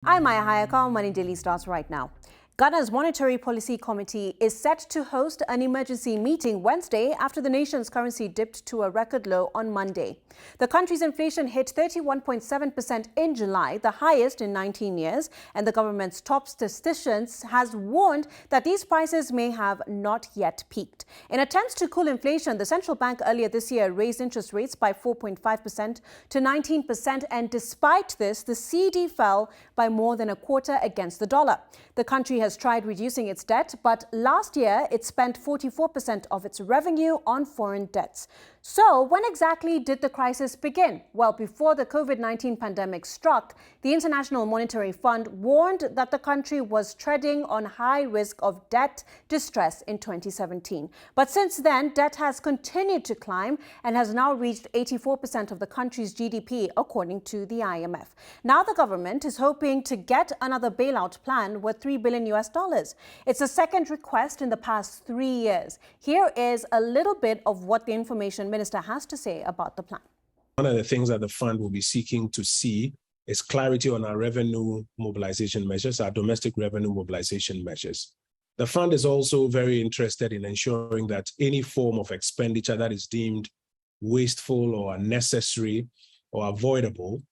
I'm Maya Hayaka. Money Daily starts right now. Ghana's Monetary Policy Committee is set to host an emergency meeting Wednesday after the nation's currency dipped to a record low on Monday. The country's inflation hit 31.7% in July, the highest in 19 years, and the government's top statistician has warned that these prices may have not yet peaked. In attempts to cool inflation, the central bank earlier this year raised interest rates by 4.5% to 19%, and despite this, the CD fell by more than a quarter against the dollar. The country has tried reducing its debt, but last year it spent 44% of its revenue on foreign debts. So when exactly did the crisis begin? Well, before the COVID-19 pandemic struck, the International Monetary Fund warned that the country was treading on high risk of debt distress in 2017. But since then, debt has continued to climb and has now reached 84% of the country's GDP, according to the IMF. Now the government is hoping to get another bailout plan worth $3 billion. It's the second request in the past 3 years. Here is a little bit of what the Information Minister has to say about the plan. One of the things that the fund will be seeking to see is clarity on our revenue mobilization measures, our domestic revenue mobilization measures. The fund is also very interested in ensuring that any form of expenditure that is deemed wasteful or unnecessary or avoidable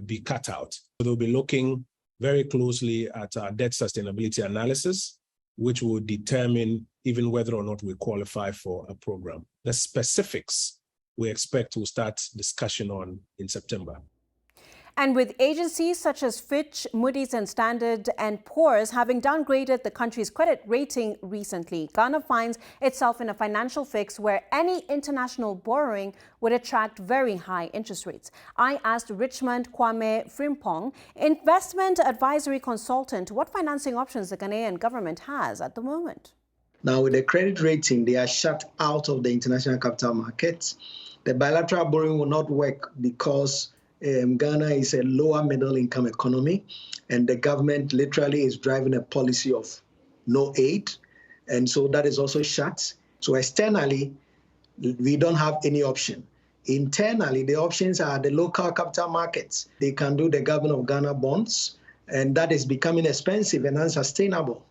be cut out. So they'll be looking very closely at our debt sustainability analysis, which will determine even whether or not we qualify for a program. The specifics we expect to start discussion on in September. And with agencies such as Fitch, Moody's and Standard & Poor's having downgraded the country's credit rating recently, Ghana finds itself in a financial fix where any international borrowing would attract very high interest rates. I asked Richmond Kwame Frimpong, investment advisory consultant, what financing options the Ghanaian government has at the moment. Now, with the credit rating, they are shut out of the international capital markets. The bilateral borrowing will not work because Ghana is a lower middle income economy, and the government literally is driving a policy of no aid. And so that is also shut. So externally, we don't have any option. Internally, the options are the local capital markets. They can do the Government of Ghana bonds, and that is becoming expensive and unsustainable.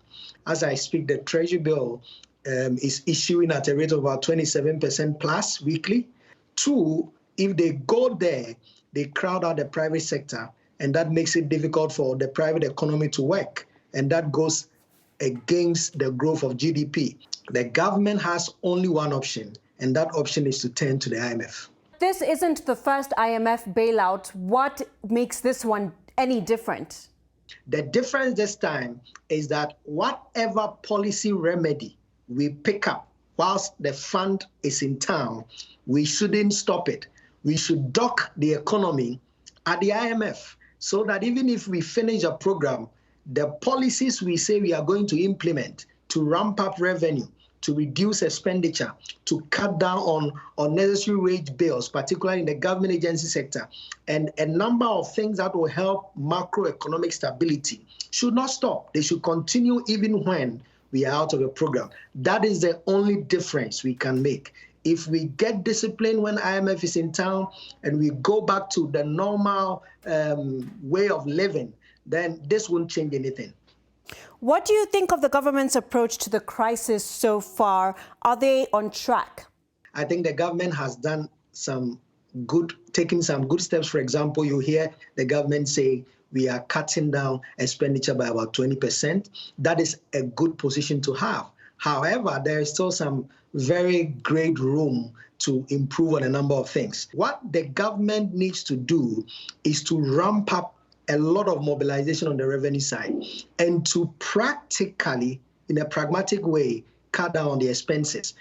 As I speak, the Treasury bill is issuing at a rate of about 27% plus weekly. Two, if they go there, they crowd out the private sector, and that makes it difficult for the private economy to work, and that goes against the growth of GDP. The government has only one option, and that option is to turn to the IMF. This isn't the first IMF bailout. What makes this one any different? The difference this time is that whatever policy remedy we pick up whilst the fund is in town, we shouldn't stop it. We should dock the economy at the IMF so that even if we finish a program, the policies we say we are going to implement to ramp up revenue, to reduce expenditure, to cut down on unnecessary wage bills, particularly in the government agency sector, and a number of things that will help macroeconomic stability should not stop. They should continue even when we are out of a program. That is the only difference we can make. If we get disciplined when IMF is in town and we go back to the normal way of living, then this won't change anything. What do you think of the government's approach to the crisis so far? Are they on track? I think the government has done taken some good steps. For example, you hear the government say we are cutting down expenditure by about 20%. That is a good position to have. However, there is still some very great room to improve on a number of things. What the government needs to do is to ramp up a lot of mobilization on the revenue side and to practically, in a pragmatic way, cut down on the expenses.